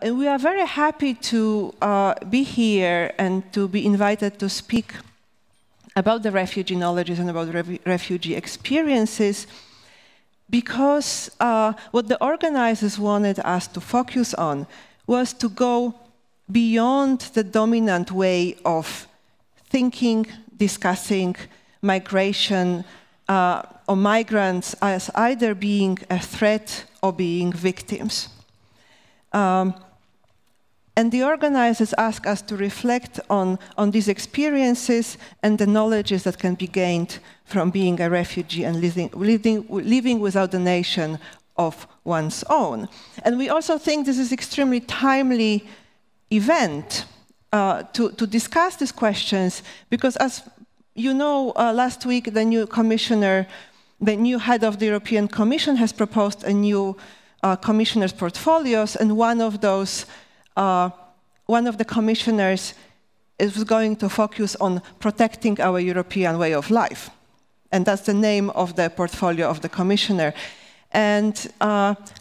And we are very happy to be here and to be invited to speak about the refugee knowledges and about refugee experiences, because what the organizers wanted us to focus on was to go beyond the dominant way of thinking, discussing migration or migrants as either being a threat or being victims. And the organizers ask us to reflect on these experiences and the knowledges that can be gained from being a refugee and living without a nation of one's own. And we also think this is an extremely timely event to discuss these questions, because as you know, last week the new commissioner, the new head of the European Commission has proposed a new commissioners' portfolios, and one of the commissioners is going to focus on protecting our European way of life. And that's the name of the portfolio of the commissioner. And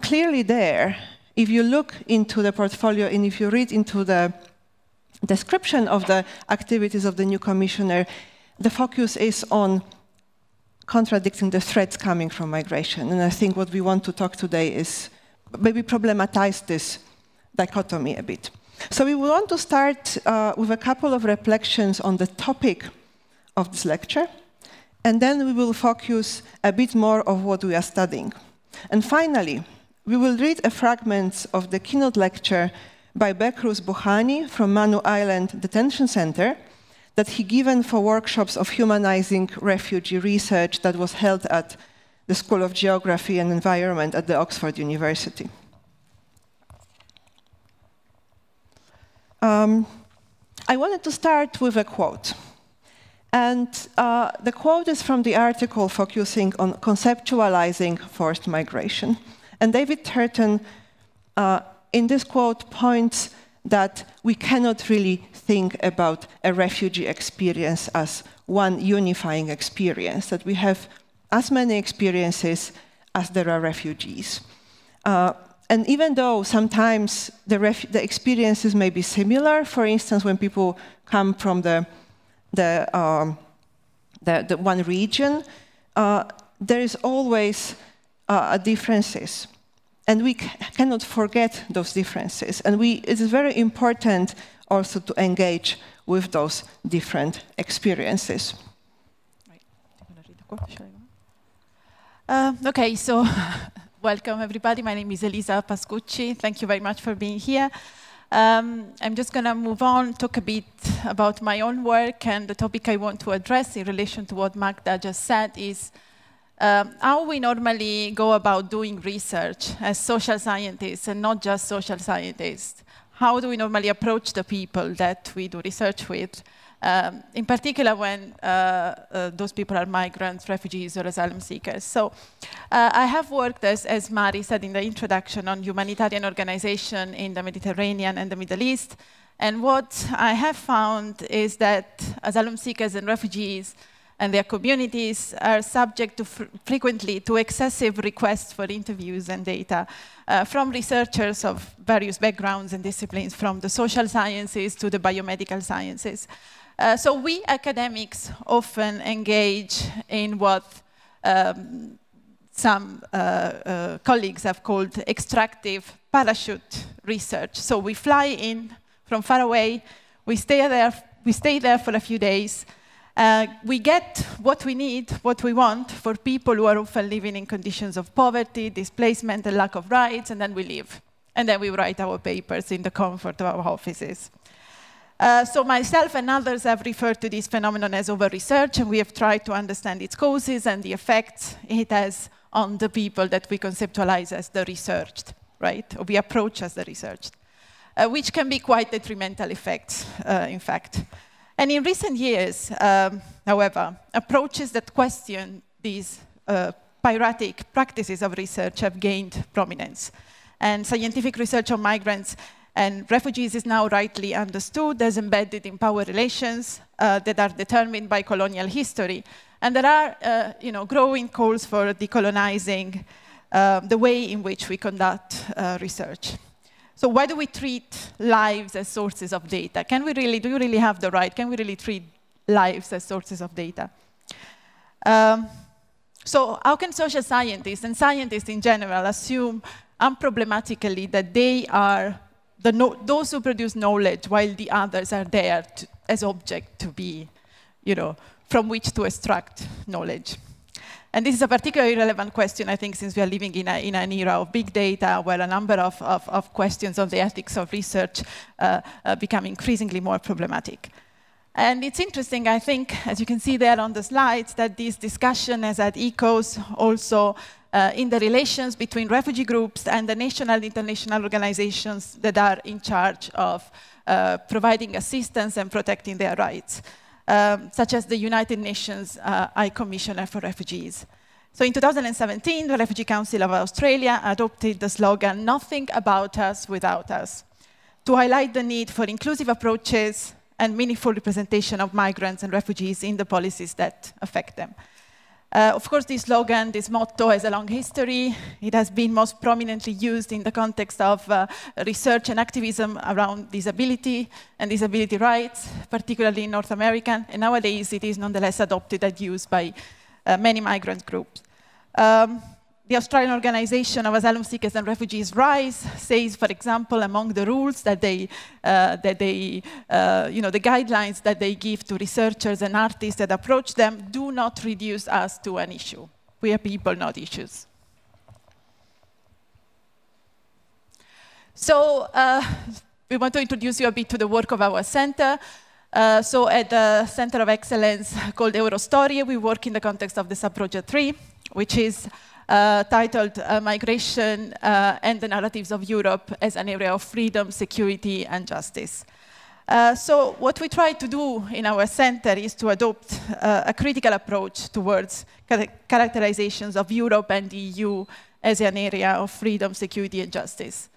clearly there, if you look into the portfolio and if you read into the description of the activities of the new commissioner, the focus is on contradicting the threats coming from migration. And I think what we want to talk today is maybe problematize this dichotomy a bit. So we want to start with a couple of reflections on the topic of this lecture, and then we will focus a bit more of what we are studying. And finally, we will read a fragment of the keynote lecture by Bekruz Buhani from Manu Island Detention Center that he given for workshops of humanizing refugee research that was held at the School of Geography and Environment at the Oxford University. I wanted to start with a quote. And the quote is from the article focusing on conceptualizing forced migration. And David Turton, in this quote, points that we cannot really think about a refugee experience as one unifying experience, that we have as many experiences as there are refugees. And even though sometimes the experiences may be similar, for instance, when people come from the one region, there is always differences. And we cannot forget those differences. And it is very important also to engage with those different experiences. Okay, so welcome everybody. My name is Elisa Pascucci. Thank you very much for being here. I'm just going to move on, talk a bit about my own work, and the topic I want to address in relation to what Magda just said is how we normally go about doing research as social scientists, and not just social scientists. How do we normally approach the people that we do research with, in particular when those people are migrants, refugees, or asylum seekers? So I have worked, as Mari said in the introduction, on humanitarian organization in the Mediterranean and the Middle East. And what I have found is that asylum seekers and refugees and their communities are subject to frequently to excessive requests for interviews and data from researchers of various backgrounds and disciplines, from the social sciences to the biomedical sciences. So we academics often engage in what some colleagues have called extractive parachute research. So we fly in from far away, we stay there for a few days, we get what we need, what we want for people who are often living in conditions of poverty, displacement, and lack of rights, and then we leave. And then we write our papers in the comfort of our offices. So myself and others have referred to this phenomenon as over-research, and we have tried to understand its causes and the effects it has on the people that we conceptualize as the researched, right? Or we approach as the researched, which can be quite detrimental effects, in fact. And in recent years, however, approaches that question these piratic practices of research have gained prominence. And scientific research on migrants and refugees is now rightly understood as embedded in power relations that are determined by colonial history. And there are growing calls for decolonizing the way in which we conduct research. So why do we treat lives as sources of data? Do you really have the right? Can we really treat lives as sources of data? So how can social scientists and scientists in general assume unproblematically that they are those who produce knowledge while the others are there as object to be, from which to extract knowledge? And this is a particularly relevant question, I think, since we are living in an era of big data, where a number of questions of the ethics of research become increasingly more problematic. And it's interesting, I think, as you can see there on the slides, that this discussion has had echoes also in the relations between refugee groups and the national and international organizations that are in charge of providing assistance and protecting their rights. Such as the United Nations High Commissioner for Refugees. So in 2017, the Refugee Council of Australia adopted the slogan, "Nothing about us without us," to highlight the need for inclusive approaches and meaningful representation of migrants and refugees in the policies that affect them. Of course, this slogan, this motto, has a long history. It has been most prominently used in the context of research and activism around disability and disability rights, particularly in North America. And nowadays, it is nonetheless adopted and used by many migrant groups. The Australian Organization of Asylum Seekers and Refugees, RISE, says, for example, among the rules that the guidelines that they give to researchers and artists that approach them, do not reduce us to an issue. We are people, not issues. So we want to introduce you a bit to the work of our center. So at the Center of Excellence called Eurostory, we work in the context of the Sub-Project 3, which is titled Migration and the Narratives of Europe as an Area of Freedom, Security, and Justice. So what we try to do in our center is to adopt a critical approach towards characterizations of Europe and the EU as an area of freedom, security, and justice.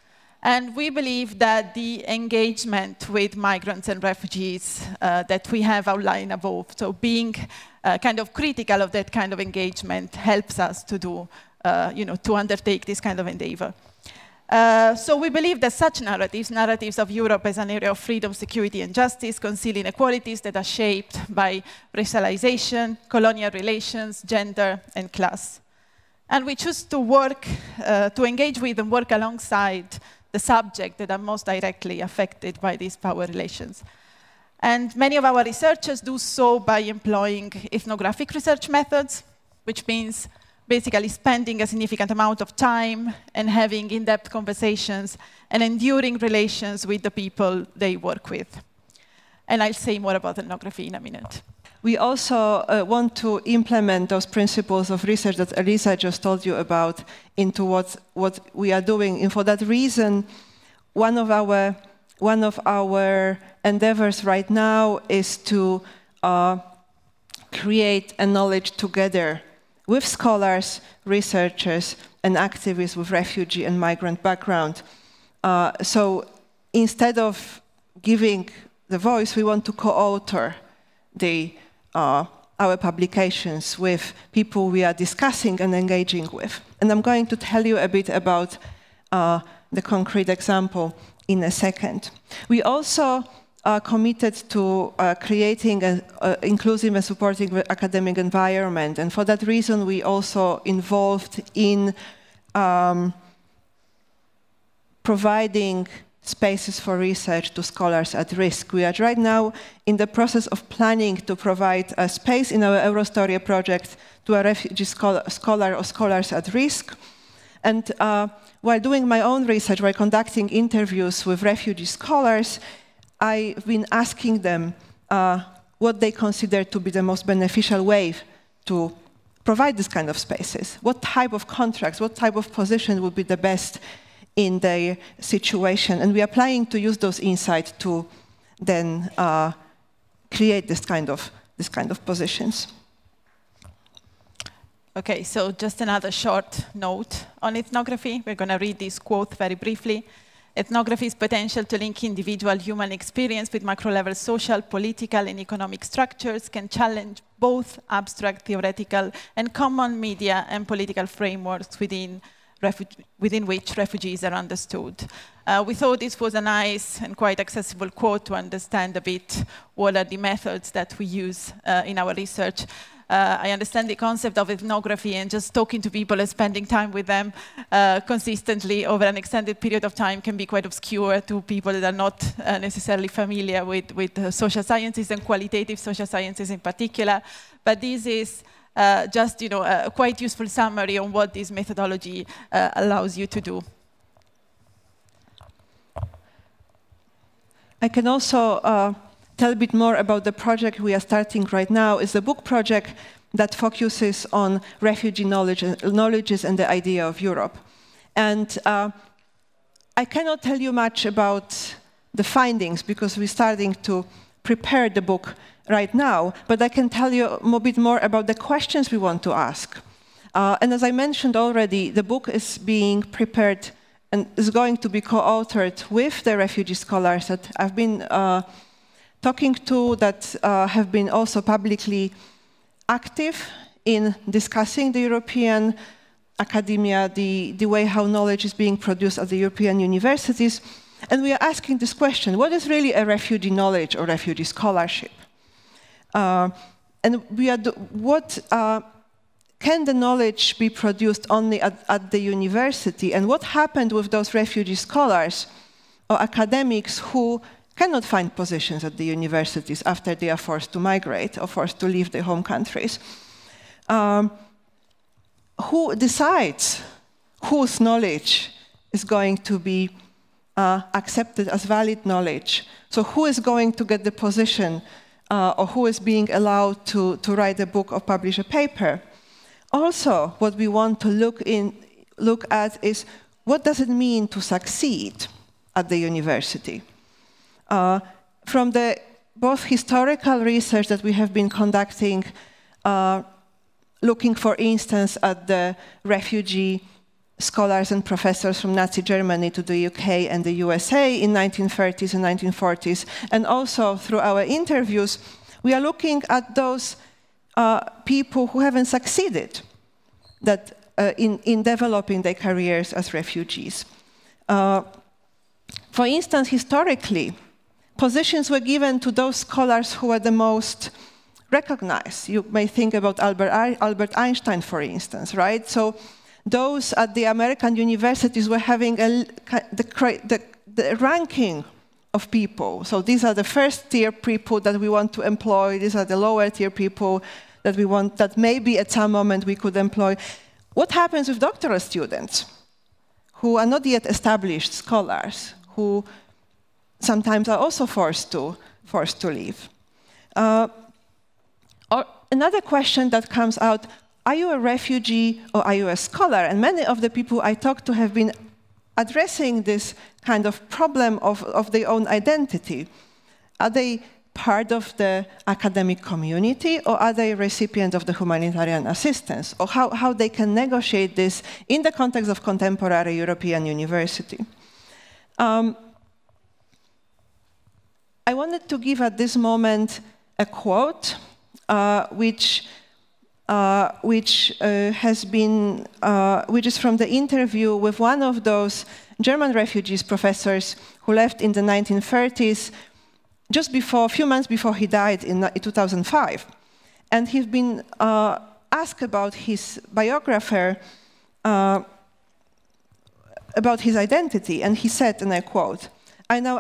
And we believe that the engagement with migrants and refugees that we have outlined above, so being kind of critical of that kind of engagement, helps us to do, to undertake this kind of endeavor. So we believe that such narratives of Europe as an area of freedom, security, and justice, conceal inequalities that are shaped by racialization, colonial relations, gender, and class. And we choose to work, to engage with and work alongside the subject that are most directly affected by these power relations. And many of our researchers do so by employing ethnographic research methods, which means basically spending a significant amount of time and having in-depth conversations and enduring relations with the people they work with. And I'll say more about ethnography in a minute. We also want to implement those principles of research that Elisa just told you about into what we are doing. And for that reason, one of our endeavors right now is to create a knowledge together with scholars, researchers, and activists with refugee and migrant background. So instead of giving the voice, we want to co-author our publications with people we are discussing and engaging with. And I'm going to tell you a bit about the concrete example in a second. We also are committed to creating an inclusive and supporting academic environment. And for that reason, we also involved in providing spaces for research to scholars at risk. We are right now in the process of planning to provide a space in our Eurostory project to a refugee scholar or scholars at risk. And while doing my own research, while conducting interviews with refugee scholars, I've been asking them what they consider to be the most beneficial way to provide this kind of spaces. What type of contracts, what type of position would be the best in their situation, and we are planning to use those insights to then create this kind of positions. Okay, so just another short note on ethnography. We're going to read this quote very briefly. Ethnography's potential to link individual human experience with macro-level social, political, and economic structures can challenge both abstract, theoretical, and common media and political frameworks within within which refugees are understood. We thought this was a nice and quite accessible quote to understand a bit what are the methods that we use in our research. I understand the concept of ethnography, and just talking to people and spending time with them consistently over an extended period of time can be quite obscure to people that are not necessarily familiar with social sciences and qualitative social sciences in particular. But this is just a quite useful summary on what this methodology allows you to do. I can also tell a bit more about the project we are starting right now. It's a book project that focuses on refugee knowledges and the idea of Europe. And I cannot tell you much about the findings because we're starting to prepare the book right now, but I can tell you a bit more about the questions we want to ask. And as I mentioned already, the book is being prepared and is going to be co-authored with the refugee scholars that I've been talking to, that have been also publicly active in discussing the European academia, the way how knowledge is being produced at the European universities. And we are asking this question: what is really a refugee knowledge or refugee scholarship? And can the knowledge be produced only at the university? And what happened with those refugee scholars or academics who cannot find positions at the universities after they are forced to migrate or forced to leave their home countries? Who decides whose knowledge is going to be accepted as valid knowledge? So who is going to get the position or who is being allowed to write a book or publish a paper? Also, what we want to look at is what does it mean to succeed at the university? From the both historical research that we have been conducting, looking, for instance, at the refugee scholars and professors from Nazi Germany to the UK and the USA in 1930s and 1940s, and also through our interviews, we are looking at those people who haven't succeeded in developing their careers as refugees. For instance, historically, positions were given to those scholars who were the most recognized. You may think about Albert Einstein, for instance, right? So those at the American universities were having the ranking of people. So these are the first-tier people that we want to employ. These are the lower-tier people that we want, that maybe at some moment we could employ. What happens with doctoral students who are not yet established scholars, who sometimes are also forced to leave? Or another question that comes out: are you a refugee or are you a scholar? And many of the people I talked to have been addressing this kind of problem of their own identity. Are they part of the academic community, or are they recipients of the humanitarian assistance? Or how they can negotiate this in the context of contemporary European university? I wanted to give at this moment a quote which is from the interview with one of those German refugees professors who left in the 1930s, just before, a few months before he died in 2005. And he's been asked about his biographer, about his identity, and he said, and I quote, I now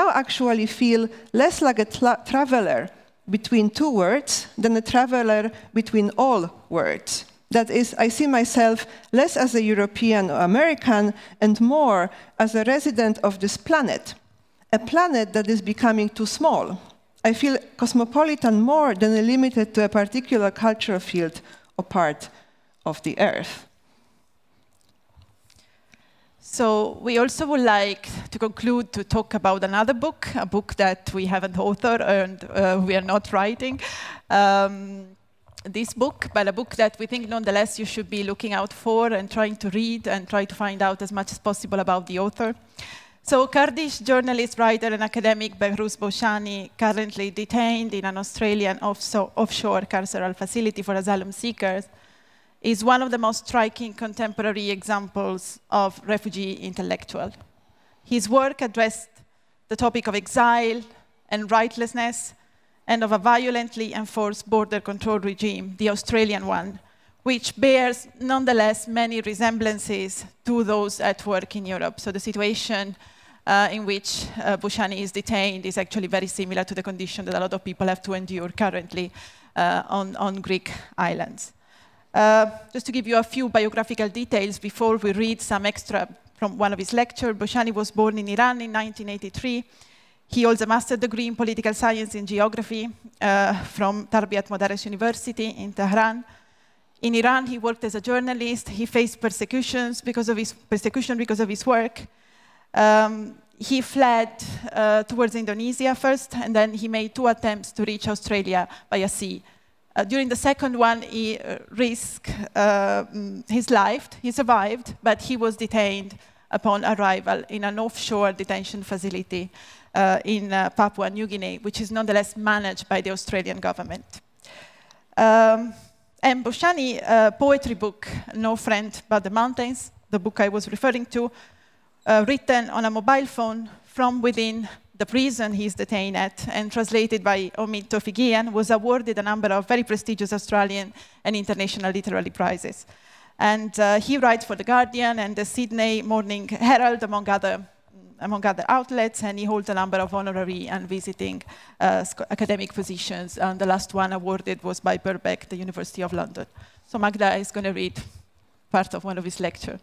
actually feel less like a traveler between two words than a traveler between all words. That is, I see myself less as a European or American and more as a resident of this planet, a planet that is becoming too small. I feel cosmopolitan more than limited to a particular cultural field or part of the earth. So we also would like to conclude to talk about another book, a book that we haven't authored and we are not writing. This book, but a book that we think nonetheless you should be looking out for and trying to read and try to find out as much as possible about the author. So Kurdish journalist, writer and academic Behruz Boshani, currently detained in an Australian offshore carceral facility for asylum seekers, is one of the most striking contemporary examples of refugee intellectual. His work addressed the topic of exile and rightlessness, and of a violently enforced border control regime, the Australian one, which bears nonetheless many resemblances to those at work in Europe. So the situation in which Bouchani is detained is actually very similar to the condition that a lot of people have to endure currently on Greek islands. Just to give you a few biographical details before we read some extra from one of his lectures, Bouchani was born in Iran in 1983. He holds a master's degree in political science and geography from Tarbiyat Modares University in Tehran. In Iran, he worked as a journalist. He faced persecution because of his work. He fled towards Indonesia first, and then he made 2 attempts to reach Australia via sea. During the second one, he risked his life. He survived, but he was detained upon arrival in an offshore detention facility in Papua New Guinea, which is nonetheless managed by the Australian government. And Bouchani's poetry book, No Friend But the Mountains, the book I was referring to, written on a mobile phone from within the prison he's detained at, and translated by Omid Tofigian, was awarded a number of very prestigious Australian and international literary prizes. And he writes for The Guardian and the Sydney Morning Herald, among other outlets, and he holds a number of honorary and visiting academic positions. And the last one awarded was by Birkbeck, the University of London. So Magda is going to read part of one of his lectures.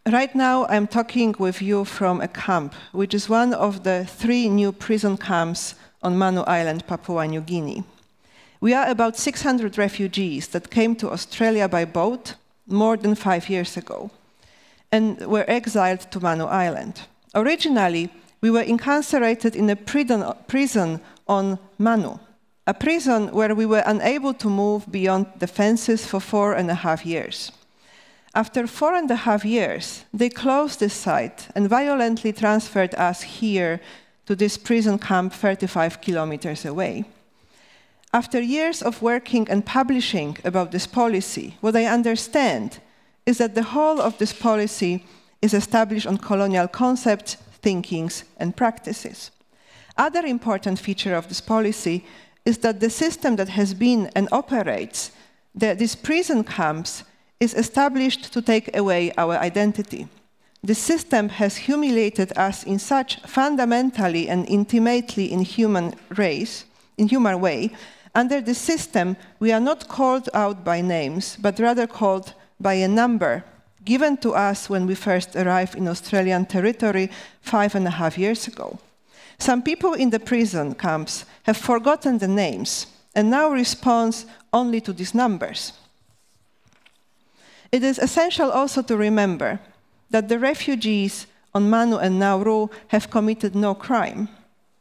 Right now, I'm talking with you from a camp, which is one of the 3 new prison camps on Manu Island, Papua New Guinea. We are about 600 refugees that came to Australia by boat more than 5 years ago and were exiled to Manu Island. Originally, we were incarcerated in a prison on Manu, a prison where we were unable to move beyond the fences for 4.5 years. After 4.5 years, they closed this site and violently transferred us here to this prison camp 35 kilometers away. After years of working and publishing about this policy, what I understand is that the whole of this policy is established on colonial concepts, thinkings, and practices. Other important feature of this policy is that the system that has been and operates these prison camps is established to take away our identity. The system has humiliated us in such fundamentally and intimately inhuman way. Under the system, we are not called out by names, but rather called by a number given to us when we first arrived in Australian territory 5.5 years ago. Some people in the prison camps have forgotten the names and now respond only to these numbers. It is essential also to remember that the refugees on Manu and Nauru have committed no crime.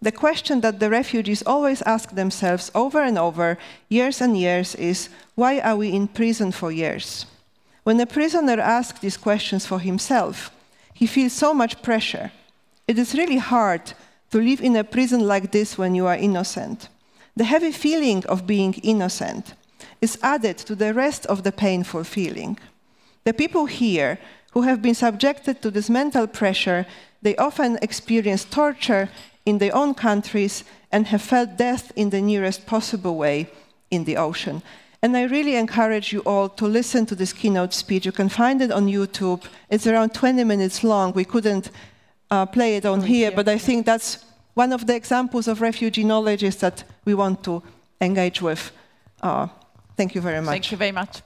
The question that the refugees always ask themselves over and over, years and years, is, why are we in prison for years? When a prisoner asks these questions for himself, he feels so much pressure. It is really hard to live in a prison like this when you are innocent. The heavy feeling of being innocent is added to the rest of the painful feeling. The people here who have been subjected to this mental pressure, they often experience torture in their own countries and have felt death in the nearest possible way in the ocean. And I really encourage you all to listen to this keynote speech. You can find it on YouTube. It's around 20 minutes long. We couldn't play it on here, but I think that's one of the examples of refugee knowledge that we want to engage with. Thank you very much. Thank you very much.